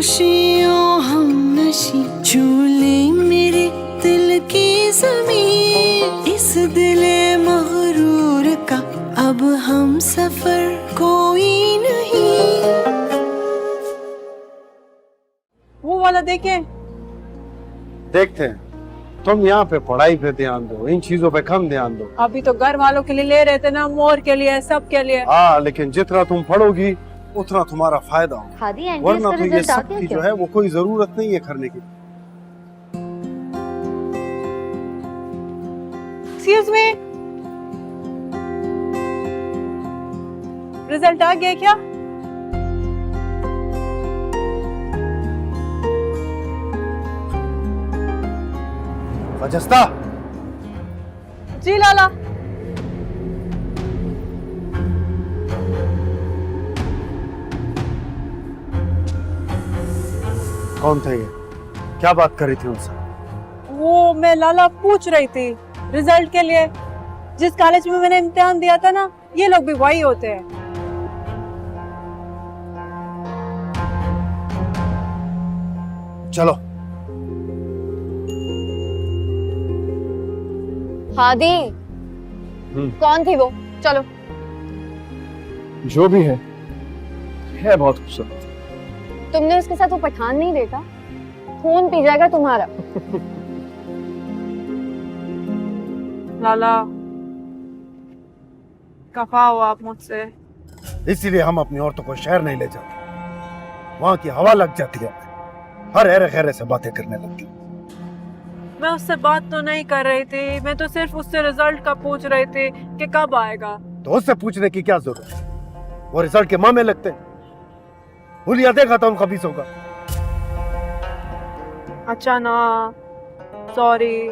खुशियों हम नशी, झूले मेरे दिल की ज़मीन, इस दिले मगरूर का अब हम सफर कोई नहीं। वो वाला देखें। देखते हैं। तुम यहाँ पे पढ़ाई पे ध्यान दो, इन चीजों पे कम ध्यान दो। अभी तो घर वालों के लिए ले रहे थे ना, मोर के लिए, सब के लिए। हाँ, लेकिन जितना तुम पढ़ोगी उतना तुम्हारा फायदा होगा, खादी वरना तो ये सब की जो है वो कोई जरूरत नहीं है करने की। एक्सक्यूज मी, रिजल्ट आ गया क्या? वजस्ता। जी लाला। कौन थे ये? क्या बात कर रही थी उनसे? वो मैं लाला पूछ रही थी रिजल्ट के लिए। जिस कॉलेज में मैंने इम्तिहान दिया था ना, ये लोग भी वही होते हैं। चलो। हादी, कौन थी वो? चलो। जो भी है बहुत खूबसूरत। तुमने उसके साथ वो पठान नहीं देखा? खून पी जाएगा तुम्हारा। लाला कफा हो आप मुझसे। इसीलिए हम अपनी औरतों को शहर नहीं ले जाते, वहाँ की हवा लग जाती है, हर हेरे खेरे से बातें करने लगती। मैं उससे बात तो नहीं कर रही थी, मैं तो सिर्फ उससे रिजल्ट का पूछ रही थी कि कब आएगा। तो उससे पूछने की क्या जरूरत है? वो रिजल्ट के माँ में लगते हैं। हुलिया देखा था उन खबीसों का। अच्छा ना, सॉरी।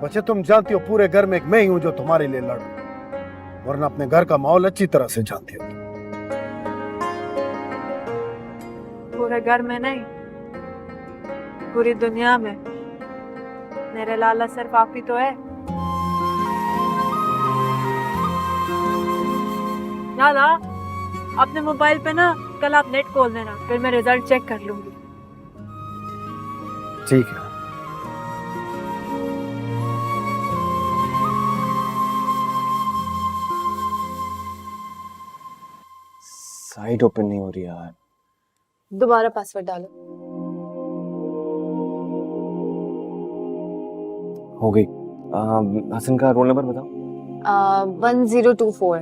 बच्चे, तुम जानती हो पूरे घर में एक मैं ही हूं जो तुम्हारे लिए लड़ रहा हूं, वरना अपने घर का माहौल अच्छी तरह से जानती हो। पूरे घर में नहीं, पूरी दुनिया में मेरे लाला सिर्फ आप ही तो है। लाला, अपने मोबाइल पे ना कल आप नेट खोल देना, फिर मैं रिजल्ट चेक कर लूंगी। ठीक है। साइट ओपन नहीं हो रही यार। दोबारा पासवर्ड डालो। हो गई। हसन का रोल नंबर बताओ। 1024।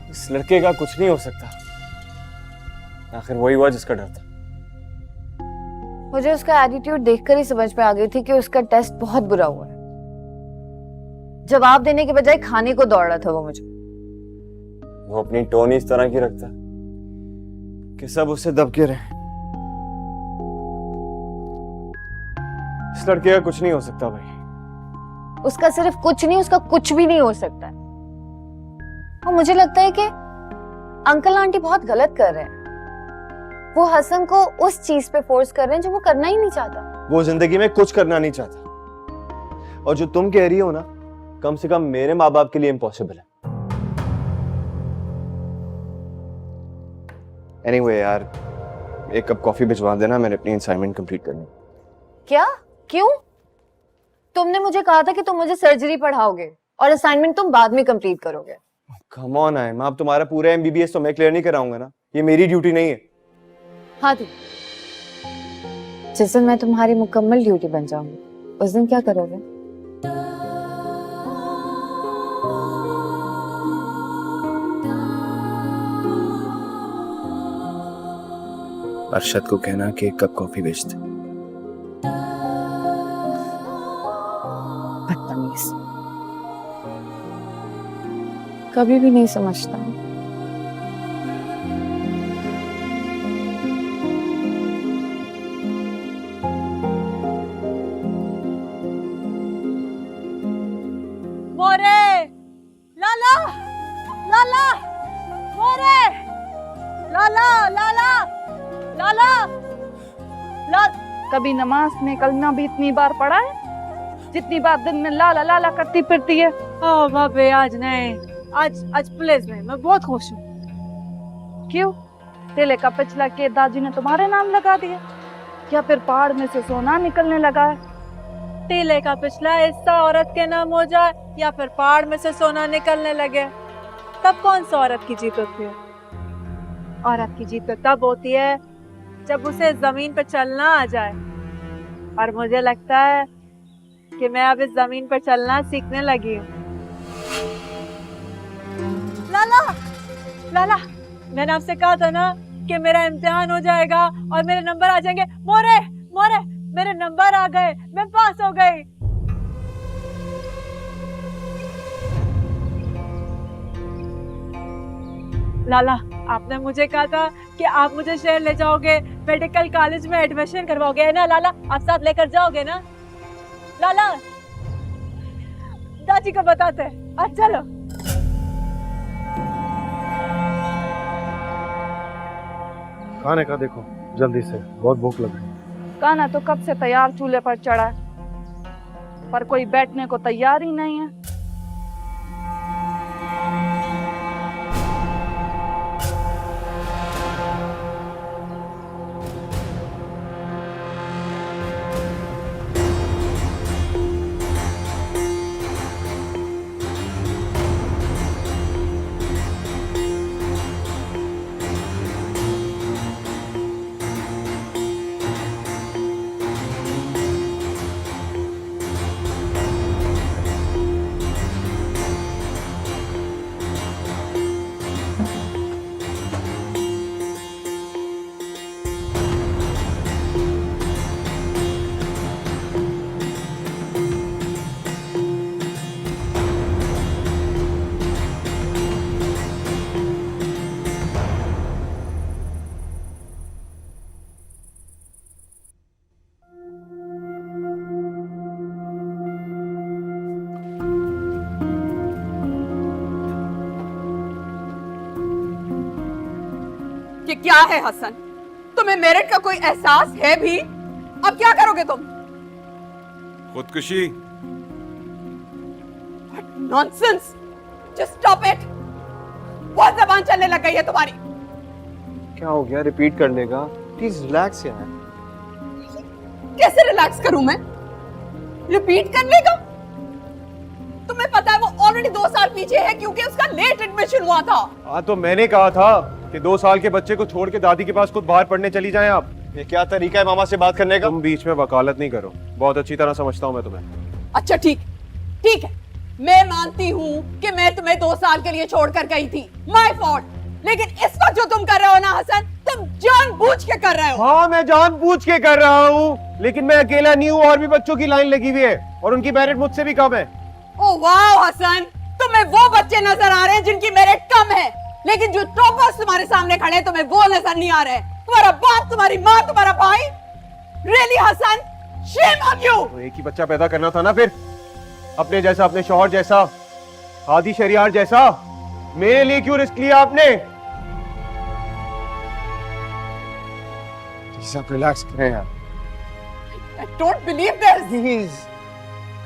इस लड़के का कुछ नहीं हो सकता। आखिर वही हुआ जिसका डर था। मुझे उसका एटीट्यूड देखकर ही समझ में आ गई थी कि उसका टेस्ट बहुत बुरा हुआ है। जवाब देने के बजाय खाने को दौड़ रहा था वो मुझे। वो अपनी टोन इस तरह की रखता कि सब उससे दबके रहे। इस लड़के का कुछ नहीं हो सकता भाई। उसका सिर्फ कुछ नहीं, उसका कुछ भी नहीं हो सकता है। और मुझे लगता है कि अंकल आंटी बहुत गलत कर रहे हैं। वो हसन को उस चीज पे फोर्स कर रहे हैं जो वो करना ही नहीं चाहता। वो जिंदगी में कुछ करना नहीं चाहता, और जो तुम कह रही हो ना, कम से कम मेरे माँ बाप के लिए इम्पॉसिबल है। एनीवे यार, एक कप कॉफी भिजवा देना, मैंने अपनी असाइनमेंट कंप्लीट करनी। क्या? क्यों? तुमने मुझे कहा था कि तुम मुझे सर्जरी पढ़ाओगे और असाइनमेंट तुम बाद में कंप्लीट करोगे। कम ऑन है, मैं अब तुम्हारा पूरा एमबीबीएस तो मैं क्लियर नहीं कराऊंगा ना, ये मेरी ड्यूटी नहीं है। हाँ थी, जिस दिन मैं तुम्हारी मुकम्मल ड्यूटी बन जाऊंगी, उस दिन क्या करोगे? अरशद को कहना कि एक कप कॉफी भेज दे। बदतमीज, कभी भी नहीं समझता। मोरे, लाला, लाला, मोरे, लाला, लाला, लाला लाल कभी नमाज में कलमा भी इतनी बार पढ़ा है जितनी बार दिन में लाला लाला करती फिरती है। ओ भाभी आज नहीं, आज प्लीज नहीं, मैं बहुत खुश हूँ। क्यों? तेले का पिछला के दादी ने तुम्हारे नाम लगा दिया या फिर पहाड़ में से सोना निकलने लगा है? टीले का पिछला हिस्सा औरत के नाम हो जाए या फिर पहाड़ में से सोना निकलने लगे, तब कौन सा औरत की जीत होती है? औरत की जीत तो तब होती है जब उसे जमीन पर चलना आ जाए, और मुझे लगता है कि मैं अब इस जमीन पर चलना सीखने लगी हूँ। लाला लाला, मैंने आपसे कहा था ना कि मेरा इम्तिहान हो जाएगा और मेरे नंबर आ जाएंगे। मोरे मोरे, मेरे नंबर आ गए, मैं पास हो गई। लाला, आपने मुझे कहा था कि आप मुझे शहर ले जाओगे, मेडिकल कॉलेज में एडमिशन करवाओगे, है ना लाला? आप साथ लेकर जाओगे ना लाला? दादी को बताते हैं। अच्छा चलो। खाने का देखो जल्दी से, बहुत भूख लग रही है। खाना तो कब से तैयार चूल्हे पर चढ़ा है पर कोई बैठने को तैयार ही नहीं है। ये क्या है हसन? तुम्हें मेरिट का कोई एहसास है भी? अब क्या करोगे तुम? खुदकुशी। नॉनसेंस! Just stop it! बहुत जबान चलने लग गई है तुम्हारी। क्या हो गया? रिपीट कर लेगा? प्लीज रिलैक्स यार। कैसे रिलैक्स करूं मैं? रिपीट कर लेगा? तुम्हें पता है वो ऑलरेडी 2 साल पीछे है क्योंकि उसका लेट एडमिशन हुआ था। हाँ तो मैंने कहा था कि 2 साल के बच्चे को छोड़ के दादी के पास खुद बाहर पढ़ने चली जाएं आप। ये क्या तरीका है मामा से बात करने का? तुम बीच में वकालत नहीं करो, बहुत अच्छी तरह समझता हूँ मैं तुम्हें। अच्छा ठीक है, मैं मानती हूँ कि मैं तुम्हें 2 साल के लिए छोड़कर गई थी, माय फॉल्ट। लेकिन इस वक्त जो तुम कर रहे हो ना हसन, तुम जानबूझ के कर रहे हो। हाँ मैं जानबूझ के कर रहा हूँ, लेकिन मैं अकेला नहीं हूँ, और भी बच्चों की लाइन लगी हुई है और उनकी मेरिट मुझसे भी कम है। ओह वाह हसन, तुम्हें वो बच्चे नजर आ रहे हैं जिनकी मेरिट कम है, लेकिन जो टॉपर्स तुम्हारे सामने खड़े तुम्हें वो नजर नहीं आ रहे। तुम्हारा बाप, तुम्हारी माँ, तुम्हारा भाई। Really Hasan, shame on you. तो एक ही बच्चा पैदा करना था ना फिर, अपने जैसा, अपने शौहर जैसा, हादी शरियार जैसा। मेरे लिए क्यों रिस्क लिया आपने? आप रिलैक्स करें यार। I don't believe this. Please,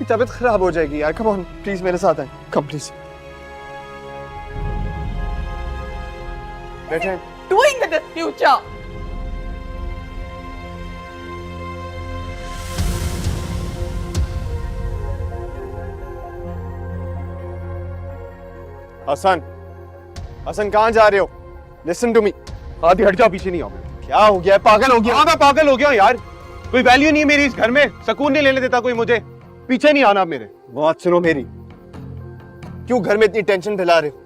तबीयत खराब हो जाएगी यार। कम ऑन प्लीज, मेरे साथ आए। Come please. बैठे। Doing with this future. Hasan, Hasan कहाँ जा रहे हो? Listen to me. आधी हट जाओ, पीछे नहीं आओ। क्या हो गया? पागल हो गया? हाँ मैं पागल हो गया यार। कोई वैल्यू नहीं है मेरी इस घर में, सुकून नहीं लेने देता कोई मुझे। पीछे नहीं आना मेरे। बात सुनो मेरी, क्यों घर में इतनी टेंशन फैला रहे हो?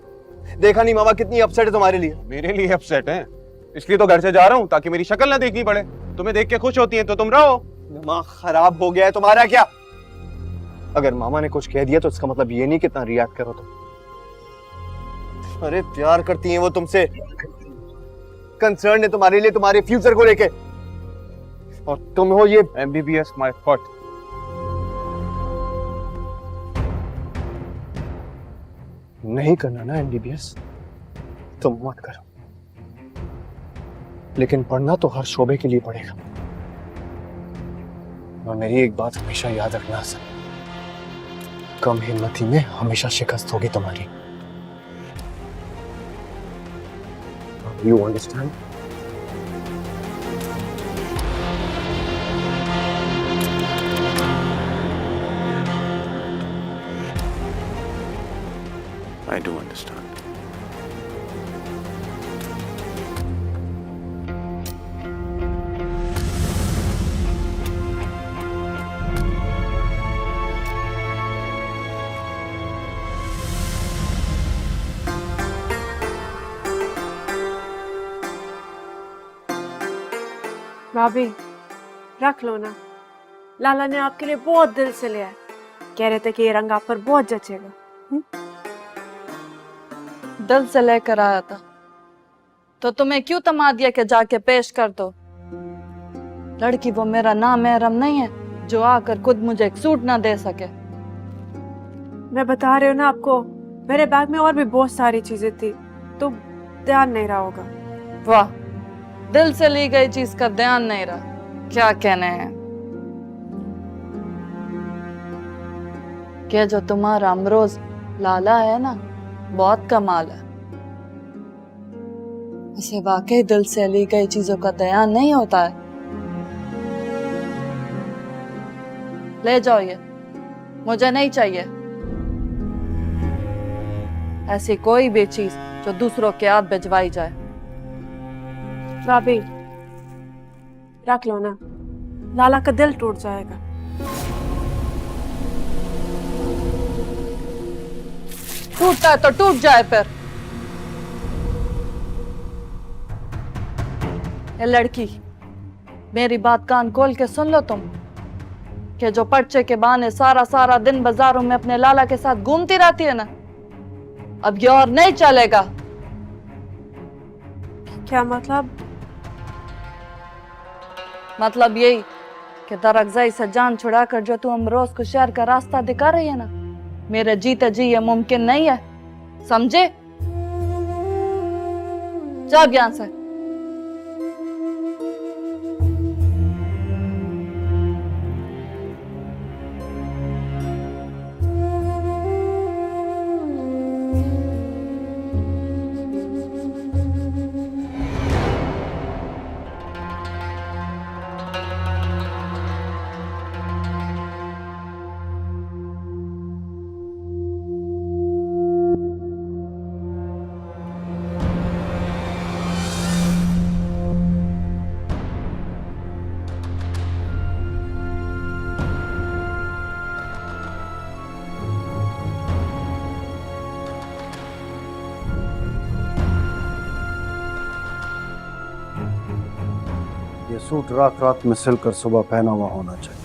देखा नहीं मामा कितनी अपसेट है तुम्हारे लिए? मेरे लिए अपसेट है, इसलिए तो घर से जा रहा हूँ ताकि मेरी शक्ल ना देखनी पड़े। तुम्हें देख के खुश होती है तो तुम रहो। दिमाग खराब हो गया है तुम्हारा क्या? अगर मामा ने कुछ कह दिया तो इसका मतलब ये नहीं कितना रिएक्ट करो तुम। अरे प्यार करती हैं वो तुमसे, कंसर्न है तुम्हारे लिए, तुम्हारे फ्यूचर को लेके, और तुम हो ये MBBS माय फॉट। नहीं करना ना MBBS, तुम मत करो। लेकिन पढ़ना तो हर शोबे के लिए पड़ेगा। और मेरी एक बात हमेशा याद रखना हसन, कम हिम्मती में हमेशा शिकस्त होगी तुम्हारी। You understand? I do understand. भाभी रख लो ना, लाला ने आपके लिए बहुत दिल से लिया है। कह रहे थे कि ये रंग आप पर बहुत जचेगा। दिल से लेकर आया था तो तुम्हें क्यों तमा दिया कि जाके पेश कर दो? लड़की वो मेरा नाम महरम नहीं है जो आकर खुद मुझे एक सूट ना दे सके। मैं बता रही हूँ ना आपको, मेरे बैग में और भी बहुत सारी चीजें थी तो ध्यान नहीं रहा होगा। वाह, दिल से ली गई चीज का ध्यान नहीं रहा, क्या कहने हैं? क्या जो तुम्हारा अमरोज लाला है ना, बहुत कमाल है। उसे वाकई दिल से ली गई चीजों का ध्यान नहीं होता है। ले जाओ ये, मुझे नहीं चाहिए ऐसी कोई भी चीज जो दूसरों के हाथ भिजवाई जाए। भाभी रख लो ना, लाला का दिल टूट जाएगा। टूटता है तो टूट जाए फिर। ये लड़की, मेरी बात कान खोल के सुन लो तुम, कि जो पर्चे के बहाने सारा सारा दिन बाजारों में अपने लाला के साथ घूमती रहती है ना, अब ये और नहीं चलेगा। क्या मतलब? मतलब यही कि दरअफ़ज़ाई से जान छुड़ाकर जो तू अमरोज को शहर का रास्ता दिखा रही है ना, मेरे जीते जी ये मुमकिन नहीं है, समझे? जा यहाँ से। ये सूट रात रात में सिलकर सुबह पहना हुआ होना चाहिए।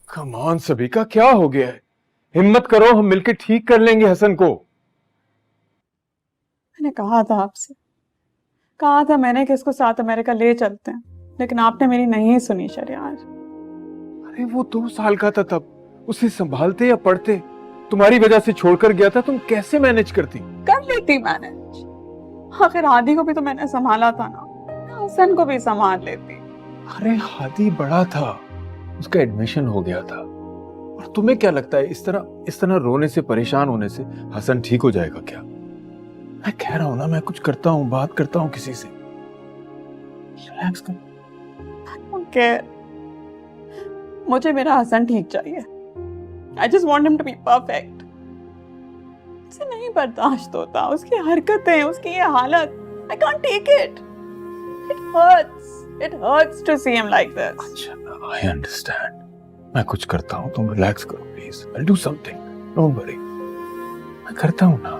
कमान सबिका, क्या हो गया है? हिम्मत करो, हम मिलकर ठीक कर लेंगे हसन को। मैंने कहा था आपसे, कहा था मैंने कि इसको साथ अमेरिका ले चलते हैं, लेकिन आपने मेरी नहीं सुनी शरियार। अरे वो 2 साल का था तब, उसे संभालते या पढ़ते? तुम्हारी वजह से छोड़कर गया था, तुम कैसे मैनेज करती? कर लेती मैनेज, आखिर हादी को भी तो मैंने संभाला था ना, हसन को भी संभाल लेती। अरे हादी बड़ा था, उसका एडमिशन हो गया था। और तुम्हें क्या लगता है इस तरह रोने से, परेशान होने से हसन ठीक हो जाएगा क्या? मैं कह रहा हूं ना, मैं कुछ करता हूं, बात करता हूं किसी से। रिलैक्स कर। ओके, मुझे मेरा हसन ठीक चाहिए। I just want him to be perfect. उसे नहीं बर्दाश्त होता, उसकी हरकतें, उसकी ये हालत। I can't take it. It hurts. It hurts to see him like this. अच्छा, I understand. मैं कुछ करता हूं, तुम रिलैक्स करो please. I'll do something. Don't worry. मैं करता हूं ना।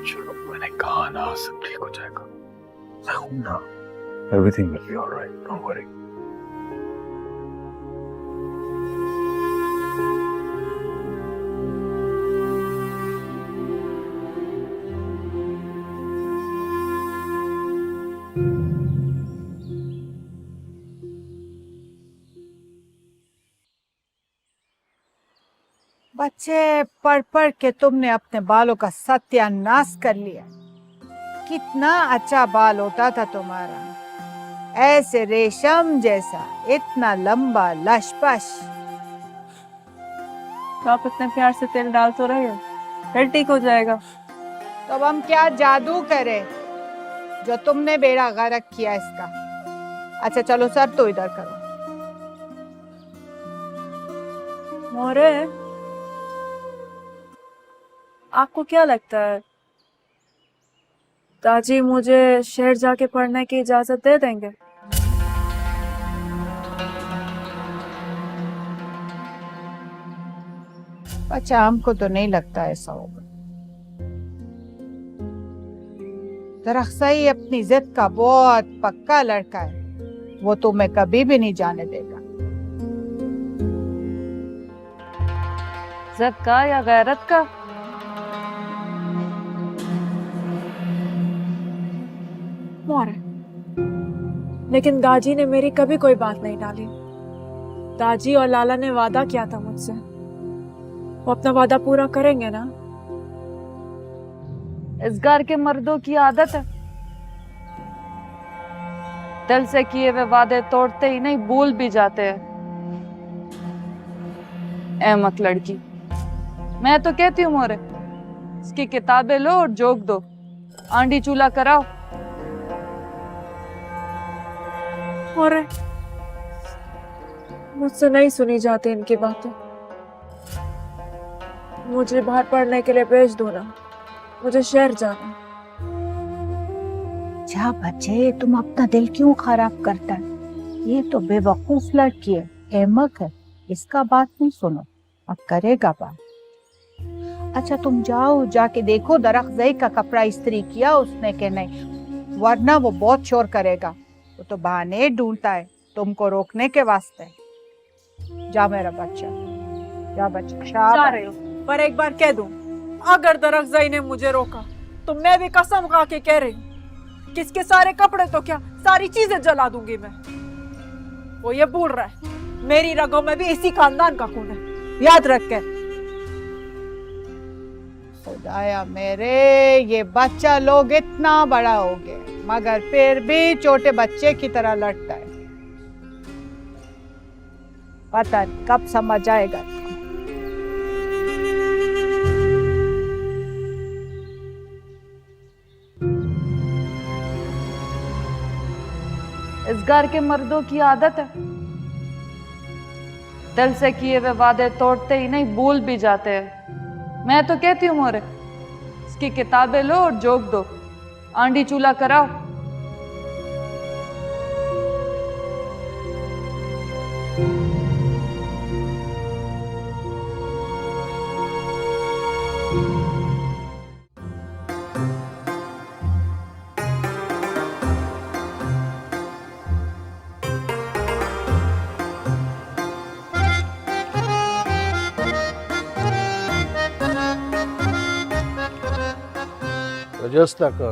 चलो, मैंने कहा ना, सब ठीक हो जाएगा। मैं हूं ना। Everything will be alright. Don't worry. बच्चे, पढ़ पढ़ के तुमने अपने बालों का सत्यानाश कर लिया। कितना अच्छा बाल होता था तुम्हारा, ऐसे रेशम जैसा, इतना लंबा लशपश। तो आप इतने प्यार से तेल डाल तो रहे हो, फिर ठीक हो जाएगा। तो अब हम क्या जादू करें जो तुमने बेड़ा गर्क किया इसका। अच्छा चलो सर, तो इधर करो। मोरे, आपको क्या लगता है दादी मुझे शहर जाके पढ़ने की इजाजत दे देंगे? अच्छा, हमको तो नहीं लगता ऐसा होगा। दरअसल अपनी जिद का बहुत पक्का लड़का है, वो तुम्हें कभी भी नहीं जाने देगा। जिद का या गैरत का? मोरे, लेकिन दादी ने मेरी कभी कोई बात नहीं डाली। दादी और लाला ने वादा किया था मुझसे, वो अपना वादा पूरा करेंगे ना? इस घर के मर्दों की आदत है, दिल से किए हुए वादे तोड़ते ही नहीं, भूल भी जाते हैं। अहमक लड़की, मैं तो कहती हूँ मोरे, इसकी किताबें लो और जोक दो, आंडी चूल्हा कराओ। मोरे, मुझसे नहीं सुनी जाती इनकी बातें। मुझे बाहर पढ़ने के लिए भेज दो ना, मुझे शहर जाना। जा बच्चे, तुम अपना दिल क्यों खराब करता है? ये तो बेवकूफ लड़की है, अहमक है, इसका बात नहीं सुनो, अब करेगा बात। अच्छा तुम जाओ, जाके देखो दरख्त का कपड़ा इस्त्री किया उसने कि नहीं, वरना वो बहुत शोर करेगा। वो तो बहाने ढूंढता है तुमको रोकने के वास्ते। जा मेरा बच्चा, जा बच्चा। जा रहे हो, पर एक बार कह दूं, अगर दरख्त ने मुझे रोका तो मैं भी कसम खा के कह रही हूँ, किसके सारे कपड़े तो क्या, सारी चीजें जला दूंगी मैं। वो ये भूल रहा है, मेरी रगों में भी इसी खानदान का खून है, याद रख के। खुदाया मेरे, ये बच्चा लोग इतना बड़ा हो गया मगर फिर भी छोटे बच्चे की तरह लड़ता है। पता नहीं कब समझ आएगा। इस घर के मर्दों की आदत है, दिल से किए हुए वादे तोड़ते ही नहीं, भूल भी जाते हैं। मैं तो कहती हूँ मोरे, इसकी किताबें लो और जोक दो, आंडी चूल्हा कराओ। रजस्ता का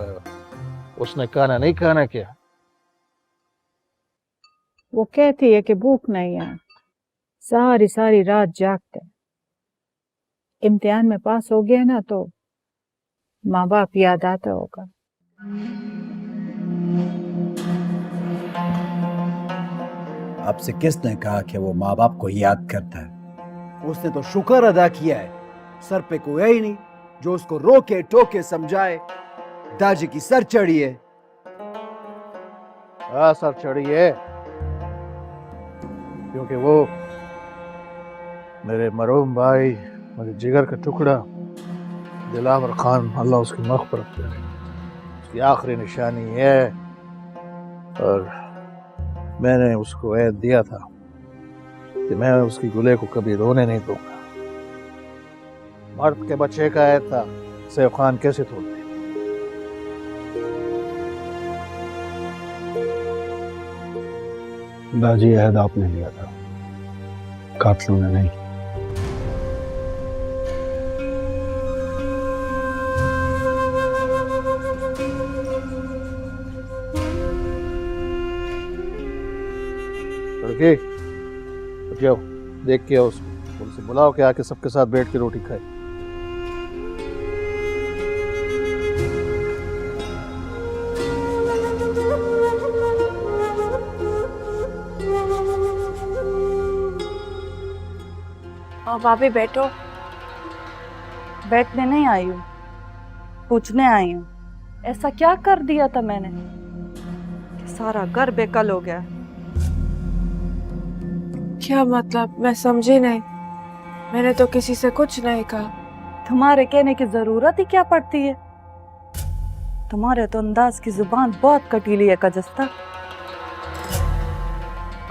उसने खाना नहीं खाना क्या? वो कहती है कि भूख नहीं है, सारी सारी रात जागते। इम्तिहान में पास हो गया ना तो माँ बाप याद आता होगा। आपसे किसने कहा कि वो माँ बाप को याद करता है? उसने तो शुक्र अदा किया है, सर पे कोई ही नहीं जो उसको रोके टोके समझाए। ताजी की सर चढ़ी है। हाँ सर चढ़ी है, क्योंकि वो मेरे मरूम भाई, मेरे जिगर का टुकड़ा दिलावर खान, अल्लाह उसकी मग़फ़िरत करे, उसकी आखिरी निशानी है। और मैंने उसको ऐद दिया था कि मैं उसकी गुले को कभी रोने नहीं दूंगा। मर्द के बच्चे का ऐद था, सैफ खान कैसे तोड़ते? दाजी ऐद आपने लिया था, कातलों ने नहीं। लड़के उठ जाओ, देख के आओ उसको, उनसे बुलाओ कि आके सबके साथ बैठ के रोटी खाए। और भाभी बैठो। बैठने नहीं आई हूँ, पूछने आई हूँ। ऐसा क्या कर दिया था मैंने कि सारा घर बेकल हो गया? क्या मतलब? मैं समझी नहीं। मैंने तो किसी से कुछ नहीं कहा। तुम्हारे कहने की जरूरत ही क्या पड़ती है? तुम्हारे तो अंदाज की जुबान बहुत कटीली है कजस्ता।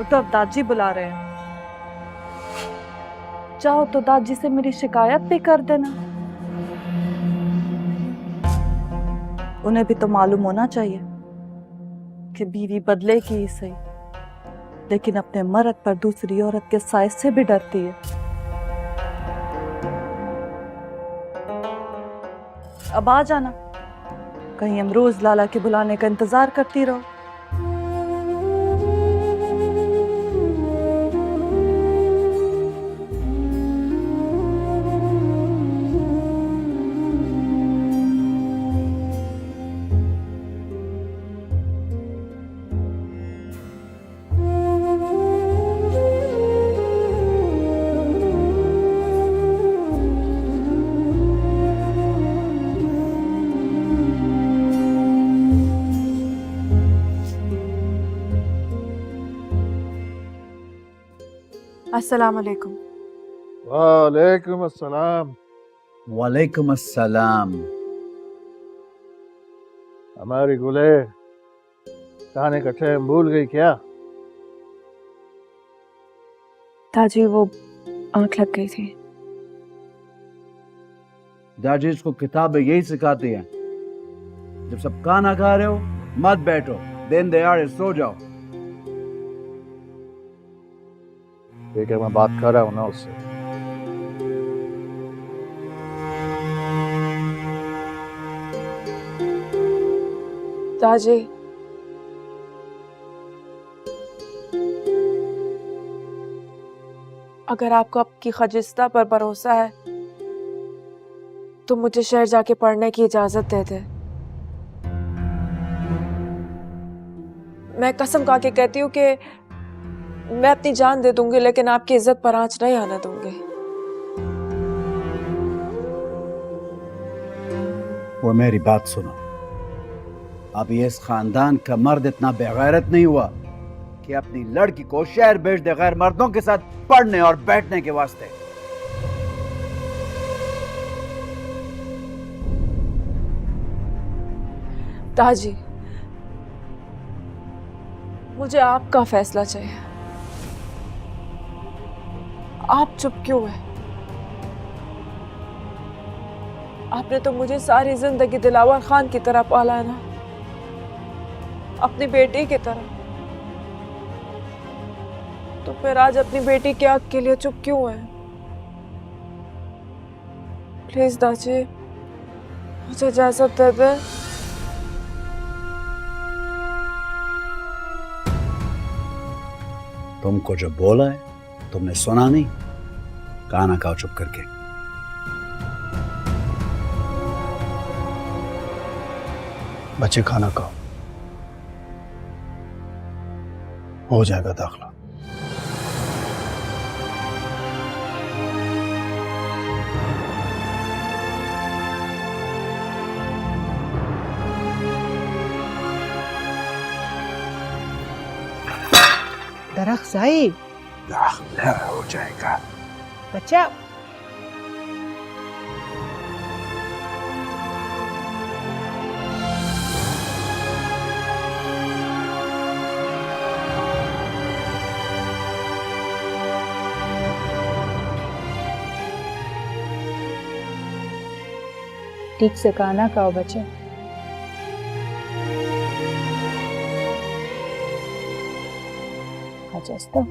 तो अब दादी बुला रहे हैं, चाहो तो दादी से मेरी शिकायत भी कर देना। उन्हें भी तो मालूम होना चाहिए कि बीवी बदले की ही सही, लेकिन अपने मर्द पर दूसरी औरत के साय से भी डरती है। अब आ जाना, कहीं हम रोज लाला के बुलाने का इंतजार करती रहो। अस्सलाम वालेकुम। वालेकुम अस्सलाम। वालेकुम अस्सलाम। हमारी गुले खाने का टाइम भूल गई क्या? ताजी वो आंख लग गई थी। दादी इसको किताबें यही सिखाती हैं, जब सब खाना खा रहे हो मत बैठो, दिन दहाड़े सो जाओ। ठीक है, मैं बात कर रहा हूँ ना उससे। ताजी, अगर आपको आपकी खजिस्ता पर भरोसा है तो मुझे शहर जाके पढ़ने की इजाजत दे दे। मैं कसम खा के कहती हूँ कि मैं अपनी जान दे दूंगी, लेकिन आपकी इज्जत पर आंच नहीं आने दूंगी। वो मेरी बात सुनो, अभी इस खानदान का मर्द इतना बेगैरत नहीं हुआ कि अपनी लड़की को शहर भेज दे गैर मर्दों के साथ पढ़ने और बैठने के वास्ते। ताजी, मुझे आपका फैसला चाहिए। आप चुप क्यों है? आपने तो मुझे सारी जिंदगी दिलावर खान की तरह पाला है ना, अपनी बेटी की तरह। तो फिर आज अपनी बेटी के हक के लिए चुप क्यों है? प्लीज दादी, मुझे इजाजत दे दे। तुमको जो बोला है तुमने सुना नहीं? खाना खाओ चुप करके। बच्चे खाना खाओ, हो जाएगा दाखला। दरख्त साहिब हो जाएगा। बच्चा ठीक से खाना खाओ बच्चे। अच्छा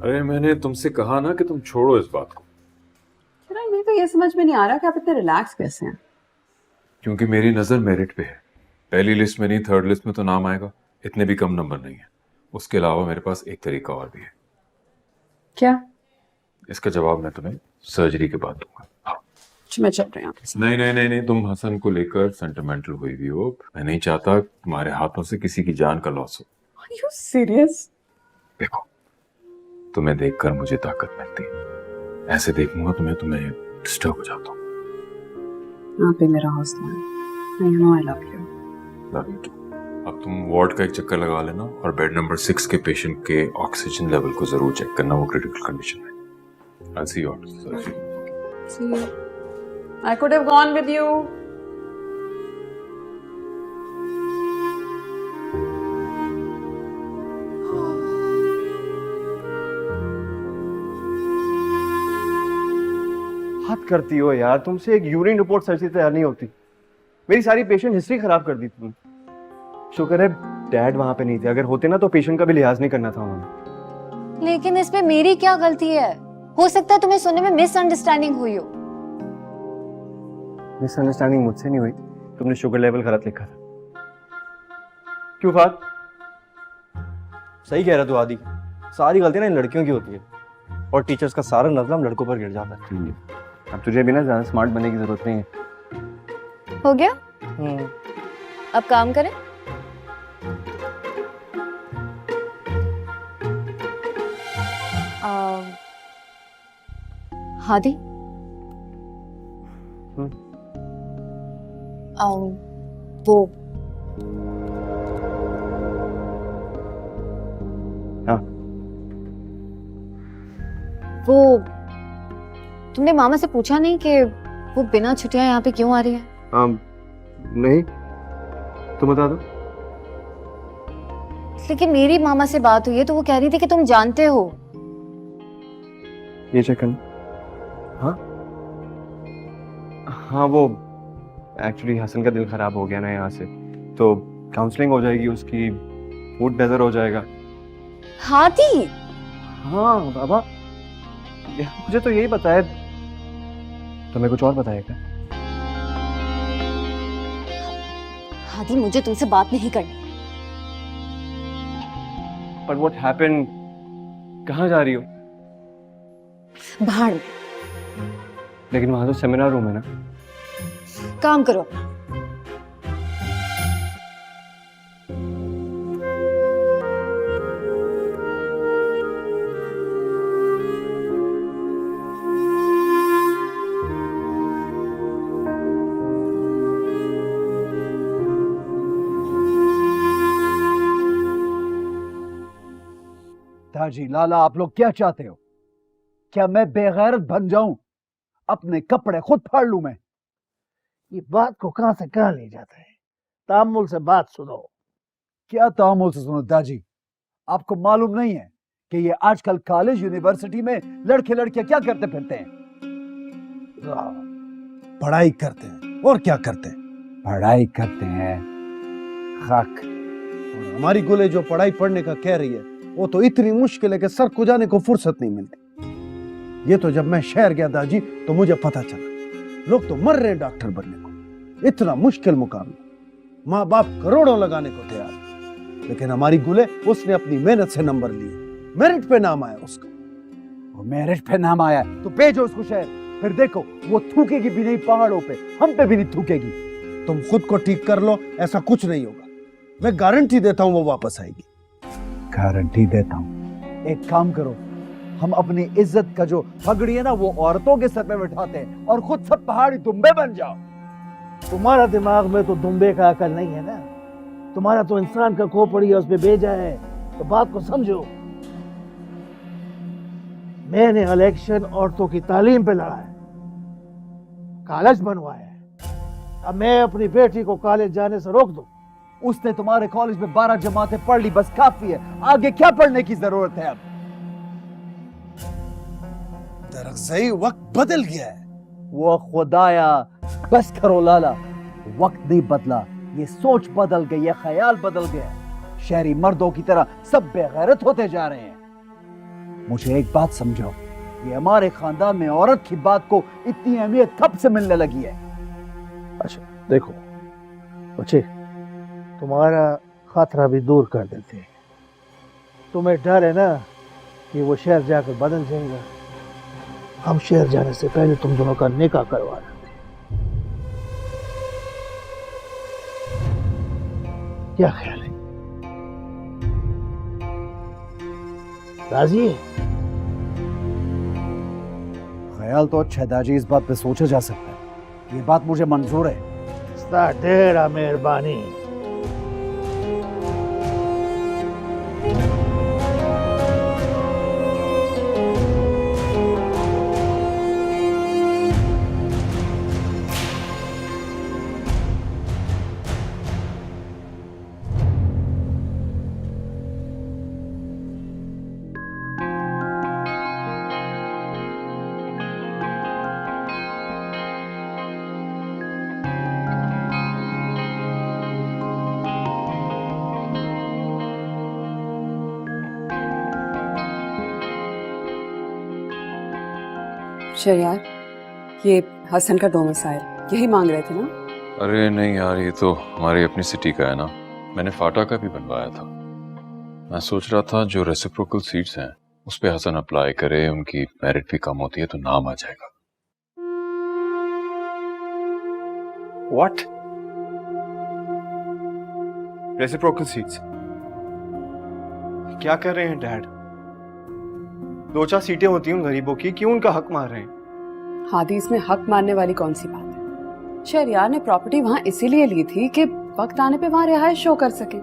अरे मैंने तुमसे कहा ना कि तुम छोड़ो इस बात को। चिराग, मुझे तो ये समझ में नहीं आ रहा कि आप इतने रिलैक्स कैसे हैं। क्योंकि मेरी नजर मेरिट पे है। पहली लिस्ट में नहीं, थर्ड लिस्ट में तो नाम आएगा। इतने भी कम नंबर नहीं है। उसके अलावा मेरे पास एक तरीका और भी है। क्या? इसका जवाब मैं तुम्हें सर्जरी के बाद दूंगा। हाँ। मैं चल रही हूँ। नहीं नहीं नहीं नहीं, तुम हसन को लेकर सेंटिमेंटल हुई भी हो। मैं नहीं चाहता तुम्हारे हाथों से किसी की जान का लॉस हो। Are you serious? देखो, तुम्हें देखकर मुझे ताकत मिलती है। ऐसे देखूंगा तुम्हें डिस्टर्ब हो जाता हूँ। आप ही मेरा हौसला है। I know I love you. Love you too. अब तुम वार्ड का एक चक्कर लगा लेना और बेड नंबर 6 के पेशेंट के ऑक्सीजन लेवल को जरूर चेक करना, वो क्रिटिकल कंडीशन है। I'll see you after surgery. See you. I could have gone with you. हद करती हो यार, तुमसे एक यूरिन रिपोर्ट सर्च तैयार नहीं होती। मेरी सारी पेशेंट हिस्ट्री खराब कर दी तुमने। शुक्र है डैड वहां पे नहीं थे, अगर होते ना तो पेशेंट का भी लिहाज नहीं करना था उन्होंने। लेकिन इसमें मेरी क्या गलती है? हो सकता है तुम्हें सुनने में मिसअंडरस्टैंडिंग हुई हो। मिसअंडरस्टैंडिंग मुझसे नहीं हुई, तुमने शुगर लेवल गलत लिखा था। क्यों फात? सही कह रहा तू आदि, सारी गलती ना इन लड़कियों की होती है और टीचर्स का सारा नजर हम लड़कों पर गिर जाता है। अब तुझे भी ना ज्यादा स्मार्ट बनने की जरूरत नहीं है। हो गया? अब काम करें? हादी, वो हाँ। वो तुमने मामा से पूछा नहीं कि वो बिना छुट्टियां यहाँ पे क्यों आ रही है? नहीं, तुम बता दो। लेकिन मेरी मामा से बात हुई है तो वो कह रही थी कि तुम जानते हो। ये चेक करना। हाँ हाँ, वो एक्चुअली हसन का दिल खराब हो गया ना यहाँ से, तो काउंसलिंग हो जाएगी उसकी, फूड बेहतर हो जाएगा। हादी? हाँ बाबा, मुझे तो यही पता है, तुम्हें कुछ और पता है क्या? हादी, मुझे तुमसे बात नहीं करनी। But what happened? कहाँ जा रही हो? बाहर में। लेकिन वहां तो सेमिनार रूम है ना। काम करो। ताजी लाला, आप लोग क्या चाहते हो? क्या मैं बेगैरत बन जाऊं? अपने कपड़े खुद फाड़ लूं मैं? ये बात को कहां से कहां ले जाता है? तामुल से बात सुनो। क्या तामुल से सुनो दाजी? आपको मालूम नहीं है कि ये आजकल कॉलेज यूनिवर्सिटी में लड़के लड़कियां क्या करते फिरते हैं? पढ़ाई करते हैं और क्या करते हैं? पढ़ाई करते हैं। खाक। और हमारी गुले जो पढ़ाई पढ़ने का कह रही है वो तो इतनी मुश्किल है कि सर को जाने को फुर्सत नहीं मिलती। ये तो जब मैं शहर गया दाजी तो मुझे पता चला, लोग तो मर रहे हैं डॉक्टर बनने को। इतना मुश्किल मुकाबला, माँ बाप करोड़ों लगाने को तैयार, लेकिन हमारी गुले उसने अपनी मेहनत से नंबर लिए, मेरिट पे नाम आया उसका। वो मैरिज पे नाम आया है, तो भेजो उसको शहर। फिर देखो वो थूकेगी भी नहीं पहाड़ों पे, हम पे भी नहीं थूकेगी। तुम खुद को ठीक कर लो, ऐसा कुछ नहीं होगा। मैं गारंटी देता हूँ वो वापस आएगी। गारंटी देता हूँ। एक काम करो, हम अपनी इज्जत का जो पगड़ी है ना वो औरतों के सर पे बिठाते हैं और खुद सब पहाड़ी दुम्बे बन जाओ। तुम्हारा दिमाग में तो दुम्बे का अकल नहीं है ना, तुम्हारा तो इंसान का खोपड़ी है, उस पे भेजा है। तो बात को समझो, मैंने इलेक्शन औरतों की तालीम पे लड़ा है, कॉलेज बनवाया है। अब मैं अपनी बेटी को कॉलेज जाने से रोक दूं? उसने तुम्हारे कॉलेज में 12 जमातें पढ़ ली, बस काफी है, आगे क्या पढ़ने की जरूरत है? अब दरअसल वक्त बदल गया है। वो खुदाया बस करो लाला, वक्त नहीं बदला, ये सोच बदल गई, ये ख्याल बदल गया। शहरी मर्दों की तरह सब बेगैरत होते जा रहे हैं। मुझे एक बात समझो, ये हमारे खानदान में औरत की बात को इतनी अहमियत कब से मिलने लगी है? अच्छा देखो बच्चे, तुम्हारा खतरा भी दूर कर देते हैं। तुम्हें डर है ना कि वो शहर जाकर बदल जाएगा। हम शहर जाने से पहले तुम दोनों का निकाह करवा देते। क्या ख्याल है? राजी है? ख्याल तो अच्छा है दाजी, इस बात पे सोचा जा सकता है, ये बात मुझे मंजूर है। ढेरा मेहरबानी। शहरयार, ये हसन का डोमिसाइल यही मांग रहे थे ना? अरे नहीं यार, ये तो हमारी अपनी सिटी का है ना, मैंने फाटा का भी बनवाया था। मैं सोच रहा था जो रेसिप्रोकल सीट्स हैं उस पे हसन अप्लाई करे, उनकी मेरिट भी कम होती है तो नाम आ जाएगा। व्हाट? Reciprocal seats? क्या कर रहे हैं डैड? 2-4 सीटें होती हैं उन गरीबों की, क्यों उनका हक मार रहे हैं? हादी, इसमें हक मारने वाली कौन सी बात है? शहरयार ने प्रॉपर्टी वहां इसीलिए ली थी कि वक्त आने पे वहां रिहाइश शो कर सके।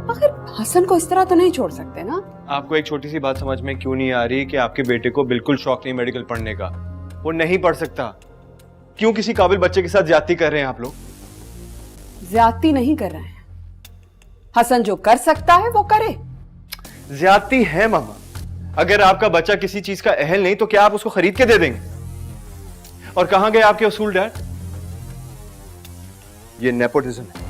मगर हसन को इस तरह तो नहीं छोड़ सकते ना। आपको एक छोटी सी बात समझ में क्यों नहीं आ रही कि आपके बेटे को बिल्कुल शौक नहीं मेडिकल पढ़ने का, वो नहीं पढ़ सकता। क्यों किसी काबिल बच्चे के साथ ज्यादती कर रहे हैं आप लोग? ज्यादती नहीं कर रहे हैं, हसन जो कर सकता है वो करे। ज्यादती है मामा। अगर आपका बच्चा किसी चीज का अहल नहीं तो क्या आप उसको खरीद के दे देंगे? और कहां गए आपके उसूल डैड? ये नेपोटिज्म है।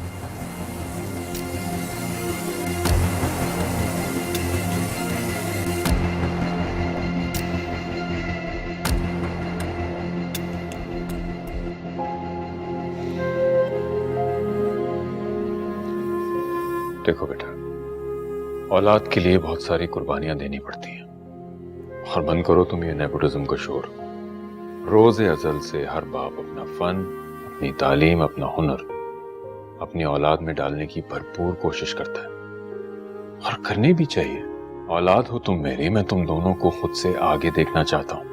देखो बेटा, औलाद के लिए बहुत सारी कुर्बानियां देनी पड़ती हैं, और बंद करो तुम ये नेपोटिज्म का शोर। रोज़े अज़ल से हर बाप अपना फन, अपनी तालीम, अपना हुनर अपनी औलाद में डालने की भरपूर कोशिश करता है, और करनी भी चाहिए। औलाद हो तुम मेरी, मैं तुम दोनों को खुद से आगे देखना चाहता हूं।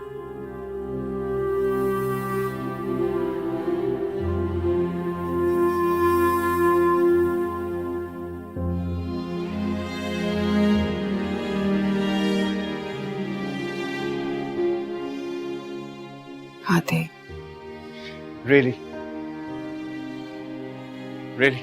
हादी, Really? Really?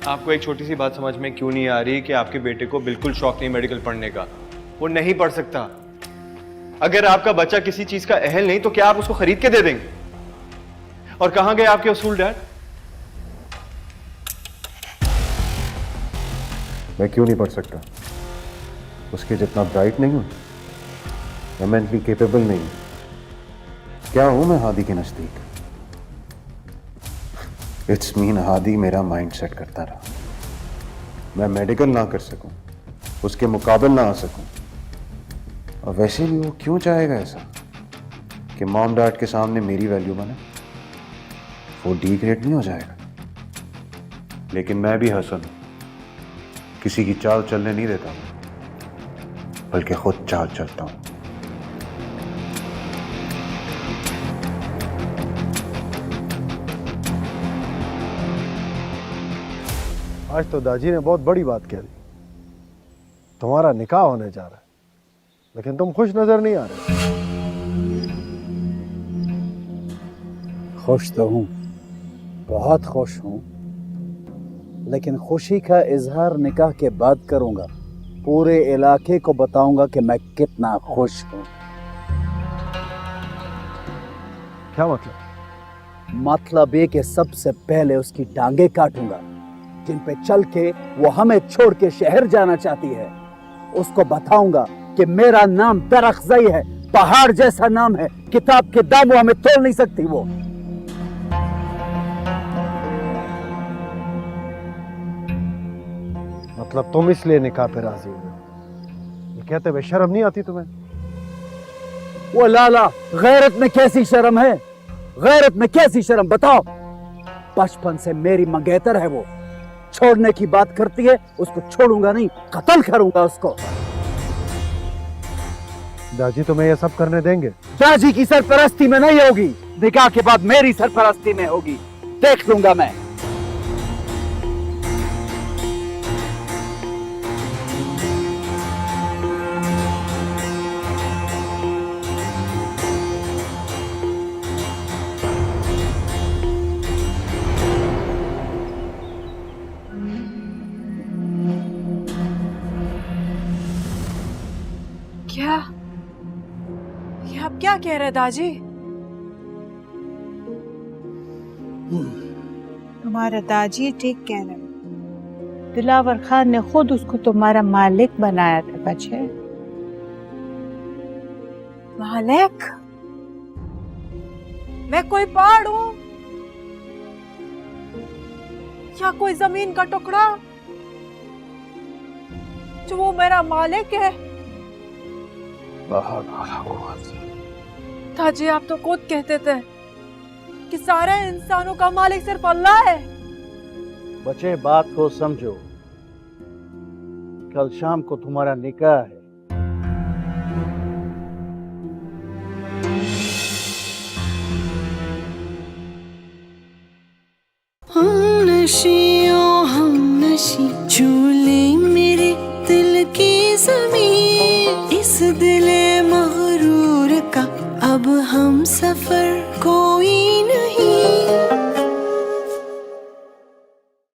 आपको एक छोटी सी बात समझ में क्यों नहीं आ रही कि आपके बेटे को बिल्कुल शौक नहीं मेडिकल पढ़ने का, वो नहीं पढ़ सकता। अगर आपका बच्चा किसी चीज का अहल नहीं तो क्या आप उसको खरीद के दे देंगे? और कहां गए आपके उसूल डैड? मैं क्यों नहीं पढ़ सकता? उसके जितना ब्राइट नहीं हूं, मैं मेंटली केपेबल नहीं हूं। क्या हूं मैं हादी के नजदीक? इट्स मीन हादी मेरा माइंड सेट करता रहा। मैं मेडिकल ना कर सकूं, उसके मुकाबले ना आ सकूं। और वैसे भी वो क्यों चाहेगा ऐसा कि मॉम डैड के सामने मेरी वैल्यू बने? वो डी ग्रेड नहीं हो जाएगा। लेकिन मैं भी हसन हूं, किसी की चाल चलने नहीं देता हूं, बल्कि खुद चाल चलता हूं। आज तो दाजी ने बहुत बड़ी बात कह दी। तुम्हारा निकाह होने जा रहा है, लेकिन तुम खुश नजर नहीं आ रहे। खुश तो हूँ, बहुत खुश हूँ, लेकिन खुशी का इजहार निकाह के बाद करूंगा। पूरे इलाके को बताऊंगा कि मैं कितना खुश हूँ। क्या मतलब? मतलब ये कि सबसे पहले उसकी टांगे काटूंगा, जिन पे चल के वो हमें छोड़ के शहर जाना चाहती है। उसको बताऊंगा कि मेरा नाम दरख्ज़ई है, पहाड़ जैसा नाम है, किताब के दामों हमें तोड़ नहीं सकती वो। मतलब तुम इसलिए निकाह पे राजी हो? ये कहते हुए शर्म नहीं आती तुम्हें? वो लाला, गैरत में कैसी शर्म है? गैरत में कैसी शर्म बताओ? बचपन से मेरी मंगेतर है वो। छोड़ने की बात करती है, उसको छोड़ूंगा नहीं, कत्ल करूंगा उसको। दाजी तुम्हें ये सब करने देंगे? दाजी की सरपरस्ती में नहीं होगी, निकाह के बाद मेरी सरपरस्ती में होगी। देख लूंगा मैं। क्या? ये आप क्या कह रहे हैं दाजी? तुम्हारा दाजी ठीक कह रहे हैं। दिलावर खान ने खुद उसको तुम्हारा मालिक बनाया था बच्चे। मालिक? मैं कोई पहाड़ हूं या कोई जमीन का टुकड़ा जो वो मेरा मालिक है? दादी, आप तो खुद कहते थे कि सारे इंसानों का मालिक सिर्फ अल्लाह है। बच्चे, बात को समझो। कल शाम को तुम्हारा निकाह है। हम नशी